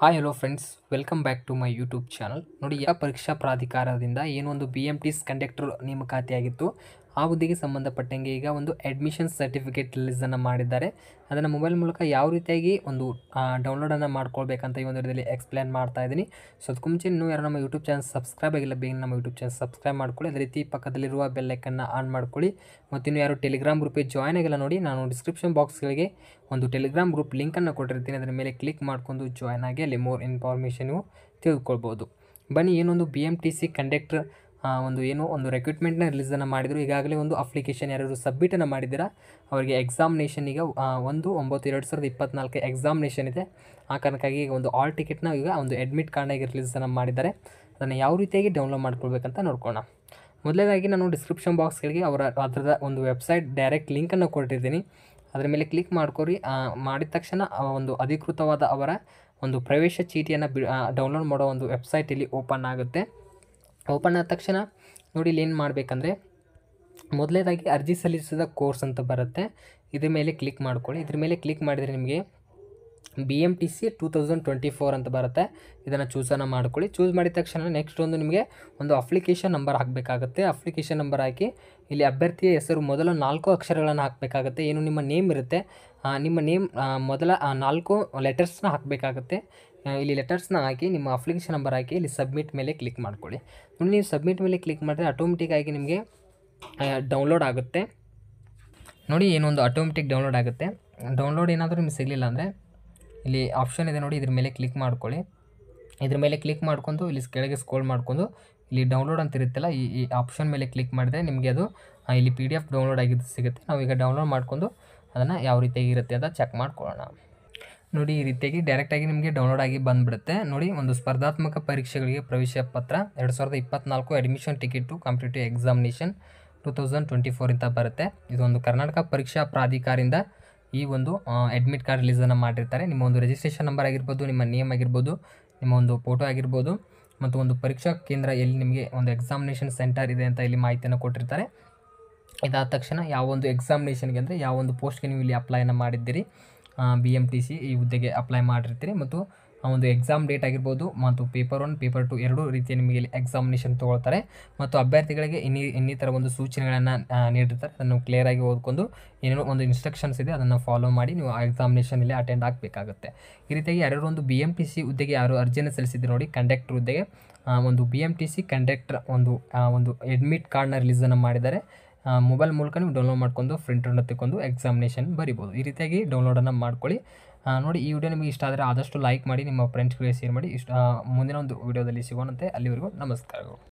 Hi hello friends, welcome back to my YouTube channel. ನೋಡಿ, ಪರೀಕ್ಷಾ ಪ್ರಾಧಿಕಾರದಿಂದ ಏನು ಒಂದು BMTs ಕಂಡಕ್ಟರ್ ನೇಮಕಾತಿಯಾಗಿತ್ತು, ಆ ಹುದ್ದೆಗೆ ಸಂಬಂಧಪಟ್ಟಂಗೆ ಈಗ ಒಂದು ಅಡ್ಮಿಷನ್ ಸರ್ಟಿಫಿಕೇಟ್ ರಿಲೀಸನ್ನು ಮಾಡಿದ್ದಾರೆ. ಅದನ್ನು ಮೊಬೈಲ್ ಮೂಲಕ ಯಾವ ರೀತಿಯಾಗಿ ಒಂದು ಡೌನ್ಲೋಡನ್ನು ಮಾಡ್ಕೊಳ್ಬೇಕಂತ ಈ ಒಂದು ವಿಡಿಯೋದಲ್ಲಿ ಎಕ್ಸ್ಪ್ಲೇನ್ ಮಾಡ್ತಾ ಇದ್ದೀನಿ. ಸೊ ಅದಕ್ಕೂ ಮುಂಚೆ ಇನ್ನೂ ಯಾರು ನಮ್ಮ ಯೂಟ್ಯೂಬ್ ಚಾನಲ್ ಸಬ್ಸ್ಕ್ರೈಬ್ ಆಗಿಲ್ಲ, ಬೇಗ ನಮ್ಮ ಯೂಟ್ಯೂಬ್ ಚಾನಲ್ ಸಬ್ಸ್ಕ್ರೈಬ್ ಮಾಡ್ಕೊಳ್ಳಿ. ಅದೇ ರೀತಿ ಪಕ್ಕದಲ್ಲಿರುವ ಬೆಲ್ ಐಕನ್ನ ಆನ್ ಮಾಡ್ಕೊಳ್ಳಿ. ಮತ್ತು ಇನ್ನು ಯಾರು ಟೆಲಿಗ್ರಾಮ್ ಗ್ರೂಪಿಗೆ ಜಾಯ್ನ್ ಆಗಿಲ್ಲ ನೋಡಿ, ನಾನು ಡಿಸ್ಕ್ರಿಪ್ಷನ್ ಬಾಕ್ಸ್ಗಳಿಗೆ ಒಂದು ಟೆಲಿಗ್ರಾಮ್ ಗ್ರೂಪ್ ಲಿಂಕನ್ನು ಕೊಟ್ಟಿರ್ತೀನಿ. ಅದರ ಮೇಲೆ ಕ್ಲಿಕ್ ಮಾಡ್ಕೊಂಡು ಜಾಯ್ನ್ ಆಗಿ ಅಲ್ಲಿ ಮೋರ್ ಇನ್ಫಾರ್ಮೇಷನ್ ನೀವು ತಿಳ್ಕೊಳ್ಬೋದು. ಬನ್ನಿ, ಏನೊಂದು BMTC ಕಂಡಕ್ಟರ್ ಒಂದು ರೆಕ್ರೂಟ್ಮೆಂಟ್ನ ರಿಲೀಸನ್ನು ಮಾಡಿದರು. ಈಗಾಗಲೇ ಒಂದು ಅಪ್ಲಿಕೇಶನ್ ಯಾರು ಸಬ್ಮಿಟನ್ನು ಮಾಡಿದ್ದೀರಾ ಅವರಿಗೆ ಎಕ್ಸಾಮಿನೇಷನ್ ಈಗ 1/9/2024 ಎಕ್ಸಾಮಿನೇಷನ್ ಇದೆ. ಆ ಕಾರಣಕ್ಕಾಗಿ ಈಗ ಒಂದು ಆಲ್ ಟಿಕೆಟ್ನ ಈಗ ಒಂದು ಅಡ್ಮಿಟ್ ಕಾರ್ಡ್ನಾಗಿ ರಿಲೀಸನ್ನು ಮಾಡಿದ್ದಾರೆ. ಅದನ್ನು ಯಾವ ರೀತಿಯಾಗಿ ಡೌನ್ಲೋಡ್ ಮಾಡ್ಕೊಳ್ಬೇಕಂತ ನೋಡ್ಕೊಳ್ಳೋಣ. ಮೊದಲನೇದಾಗಿ ನಾನು ಡಿಸ್ಕ್ರಿಪ್ಷನ್ ಬಾಕ್ಸ್ಗಳಿಗೆ ಅದರದ ಒಂದು ವೆಬ್ಸೈಟ್ ಡೈರೆಕ್ಟ್ ಲಿಂಕನ್ನು ಕೊಟ್ಟಿದ್ದೀನಿ. ಅದರ ಮೇಲೆ ಕ್ಲಿಕ್ ಮಾಡ್ಕೊರಿ. ಮಾಡಿದ ತಕ್ಷಣ ಒಂದು ಅಧಿಕೃತವಾದ ಅವರ ಒಂದು ಪ್ರವೇಶ ಚೀಟಿಯನ್ನು ಡೌನ್ಲೋಡ್ ಮಾಡೋ ಒಂದು ವೆಬ್ಸೈಟ್ ಇಲ್ಲಿ ಓಪನ್ ಆಗುತ್ತೆ. ಓಪನ್ ಆದ ತಕ್ಷಣ ನೋಡಿ, ಇಲ್ಲಿ ಏನು ಮಾಡಬೇಕಂದ್ರೆ ಮೊದಲನೇದಾಗಿ ಅರ್ಜಿ ಸಲ್ಲಿಸಿದ ಕೋರ್ಸ್ ಅಂತ ಬರುತ್ತೆ. ಇದ್ರ ಮೇಲೆ ಕ್ಲಿಕ್ ಮಾಡ್ಕೊಳ್ಳಿ. ಇದ್ರ ಮೇಲೆ ಕ್ಲಿಕ್ ಮಾಡಿದರೆ ನಿಮಗೆ BMTC 2024 ಅಂತ ಬರುತ್ತೆ. ಇದನ್ನು ಚೂಸನ್ನು ಮಾಡ್ಕೊಳ್ಳಿ. ಚೂಸ್ ಮಾಡಿದ ತಕ್ಷಣ ನೆಕ್ಸ್ಟ್ ನಿಮಗೆ ಒಂದು ಅಪ್ಲಿಕೇಶನ್ ನಂಬರ್ ಹಾಕಬೇಕಾಗುತ್ತೆ. ಅಪ್ಲಿಕೇಶನ್ ನಂಬರ್ ಹಾಕಿ ಇಲ್ಲಿ ಅಭ್ಯರ್ಥಿಯ ಹೆಸರು ಮೊದಲ 4 ಅಕ್ಷರಗಳನ್ನು ಹಾಕಬೇಕಾಗುತ್ತೆ. ಏನು ನಿಮ್ಮ ನೇಮ್ ಇರುತ್ತೆ, ನಿಮ್ಮ ನೇಮ್ ಮೊದಲ 4 ಲೆಟರ್ಸ್ನ ಹಾಕಬೇಕಾಗುತ್ತೆ. ಇಲ್ಲಿ ಲೆಟರ್ಸ್ನ ಹಾಕಿ ನಿಮ್ಮ ಅಪ್ಲಿಕೇಶನ್ ನಂಬರ್ ಹಾಕಿ ಇಲ್ಲಿ ಸಬ್ಮಿಟ್ ಮೇಲೆ ಕ್ಲಿಕ್ ಮಾಡ್ಕೊಳ್ಳಿ. ನೀವು ಸಬ್ಮಿಟ್ ಮೇಲೆ ಕ್ಲಿಕ್ ಮಾಡಿದ್ರೆ ಆಟೋಮೆಟಿಕ್ಕಾಗಿ ನಿಮಗೆ ಡೌನ್ಲೋಡ್ ಆಗುತ್ತೆ. ನೋಡಿ, ಏನೊಂದು ಆಟೋಮೆಟಿಕ್ ಡೌನ್ಲೋಡ್ ಆಗುತ್ತೆ. ಡೌನ್ಲೋಡ್ ಏನಾದರೂ ನಿಮ್ಗೆ ಸಿಗಲಿಲ್ಲ ಅಂದರೆ ಇಲ್ಲಿ ಆಪ್ಷನ್ ಇದೆ ನೋಡಿ, ಇದ್ರ ಮೇಲೆ ಕ್ಲಿಕ್ ಮಾಡ್ಕೊಳ್ಳಿ. ಇದ್ರ ಮೇಲೆ ಕ್ಲಿಕ್ ಮಾಡ್ಕೊಂಡು ಇಲ್ಲಿ ಕೆಳಗೆ ಸ್ಕ್ರೋಲ್ ಮಾಡ್ಕೊಂಡು ಇಲ್ಲಿ ಡೌನ್ಲೋಡ್ ಅಂತ ಇರುತ್ತಲ್ಲ, ಈ ಆಪ್ಷನ್ ಮೇಲೆ ಕ್ಲಿಕ್ ಮಾಡಿದರೆ ನಿಮಗೆ ಅದು ಇಲ್ಲಿ PDF ಡೌನ್ಲೋಡ್ ಆಗಿದ್ದು ಸಿಗುತ್ತೆ. ನಾವೀಗ ಡೌನ್ಲೋಡ್ ಮಾಡ್ಕೊಂಡು ಅದನ್ನು ಯಾವ ರೀತಿಯಾಗಿ ಇರುತ್ತೆ ಅಂತ ಚೆಕ್ ಮಾಡ್ಕೊಳ್ಳೋಣ. ನೋಡಿ, ಈ ರೀತಿಯಾಗಿ ಡೈರೆಕ್ಟಾಗಿ ನಿಮಗೆ ಡೌನ್ಲೋಡ್ ಆಗಿ ಬಂದುಬಿಡುತ್ತೆ. ನೋಡಿ, ಒಂದು ಸ್ಪರ್ಧಾತ್ಮಕ ಪರೀಕ್ಷೆಗಳಿಗೆ ಪ್ರವೇಶ ಪತ್ರ 2024 ಅಡ್ಮಿಷನ್ ಟಿಕೆಟು ಕಾಂಪಿಟೇಟಿವ್ ಎಕ್ಸಾಮಿನೇಷನ್ 2024 ಅಂತ ಬರುತ್ತೆ. ಇದೊಂದು ಕರ್ನಾಟಕ ಪರೀಕ್ಷಾ ಪ್ರಾಧಿಕಾರದಿಂದ ಈ ಒಂದು ಅಡ್ಮಿಟ್ ಕಾರ್ಡ್ ರಿಲೀಸನ್ನು ಮಾಡಿರ್ತಾರೆ. ನಿಮ್ಮ ಒಂದು ರಿಜಿಸ್ಟ್ರೇಷನ್ ನಂಬರ್ ಆಗಿರ್ಬೋದು, ನಿಮ್ಮ ನೇಮ್ ಆಗಿರ್ಬೋದು, ನಿಮ್ಮ ಒಂದು ಫೋಟೋ ಆಗಿರ್ಬೋದು, ಮತ್ತು ಒಂದು ಪರೀಕ್ಷಾ ಕೇಂದ್ರ ಎಲ್ಲಿ ನಿಮಗೆ ಒಂದು ಎಕ್ಸಾಮಿನೇಷನ್ ಸೆಂಟರ್ ಇದೆ ಅಂತ ಇಲ್ಲಿ ಮಾಹಿತಿಯನ್ನು ಕೊಟ್ಟಿರ್ತಾರೆ. ಇದಾದ ತಕ್ಷಣ ಯಾವ ಒಂದು ಎಕ್ಸಾಮಿನೇಷನ್ಗೆ ಅಂದರೆ ಯಾವ ಒಂದು ಪೋಸ್ಟ್ಗೆ ನೀವು ಇಲ್ಲಿ ಅಪ್ಲೈನ ಮಾಡಿದ್ದೀರಿ, BMTC ಈ ಹುದ್ದೆಗೆ ಅಪ್ಲೈ ಮಾಡಿರ್ತೀರಿ, ಮತ್ತು ಒಂದು ಎಕ್ಸಾಮ್ ಡೇಟ್ ಆಗಿರ್ಬೋದು, ಮತ್ತು ಪೇಪರ್ 1 ಪೇಪರ್ 2 ಎರಡೂ ರೀತಿಯ ನಿಮಗೆ ಇಲ್ಲಿ ಎಕ್ಸಾಮಿನೇಷನ್ ತೊಗೊಳ್ತಾರೆ. ಮತ್ತು ಅಭ್ಯರ್ಥಿಗಳಿಗೆ ಇನ್ನಿತರ ಒಂದು ಸೂಚನೆಗಳನ್ನು ನೀಡಿರ್ತಾರೆ. ಅದನ್ನು ಕ್ಲಿಯರಾಗಿ ಓದ್ಕೊಂಡು ಏನೇನೋ ಒಂದು ಇನ್ಸ್ಟ್ರಕ್ಷನ್ಸ್ ಇದೆ ಅದನ್ನು ಫಾಲೋ ಮಾಡಿ ನೀವು ಆ ಎಕ್ಸಾಮಿನೇಷನಲ್ಲಿ ಅಟೆಂಡ್ ಆಗಬೇಕಾಗುತ್ತೆ. ಈ ರೀತಿಯಾಗಿ ಯಾರು ಒಂದು BMTC ಹುದ್ದೆಗೆ ಯಾರು ಅರ್ಜಿಯನ್ನು ಸಲ್ಲಿಸಿದ್ರು ನೋಡಿ, ಕಂಡಕ್ಟರ್ ಹುದ್ದೆಗೆ ಒಂದು BMTC ಕಂಡಕ್ಟರ್ ಒಂದು ಅಡ್ಮಿಟ್ ಕಾರ್ಡ್ನ ರಿಲೀಸನ್ನು ಮಾಡಿದ್ದಾರೆ. ಮೊಬೈಲ್ ಮೂಲಕ ನೀವು ಡೌನ್ಲೋಡ್ ಮಾಡ್ಕೊಂಡು ಪ್ರಿಂಟನ್ನು ತೆಗೆದು ಎಕ್ಸಾಮಿನೇಷನ್ ಬರಿಬೋದು. ಈ ರೀತಿಯಾಗಿ ಡೌನ್ಲೋಡನ್ನು ಮಾಡ್ಕೊಳ್ಳಿ. ನೋಡಿ, ಈ ವಿಡಿಯೋ ನಿಮಗೆ ಇಷ್ಟ ಆದರೆ ಆದಷ್ಟು ಲೈಕ್ ಮಾಡಿ, ನಿಮ್ಮ ಫ್ರೆಂಡ್ಸ್ಗಳಿಗೆ ಶೇರ್ ಮಾಡಿ. ಮುಂದಿನ ಒಂದು ವಿಡಿಯೋದಲ್ಲಿ ಸಿಗೋಣಂತೆ. ಅಲ್ಲಿವರೆಗೂ ನಮಸ್ಕಾರಗಳು.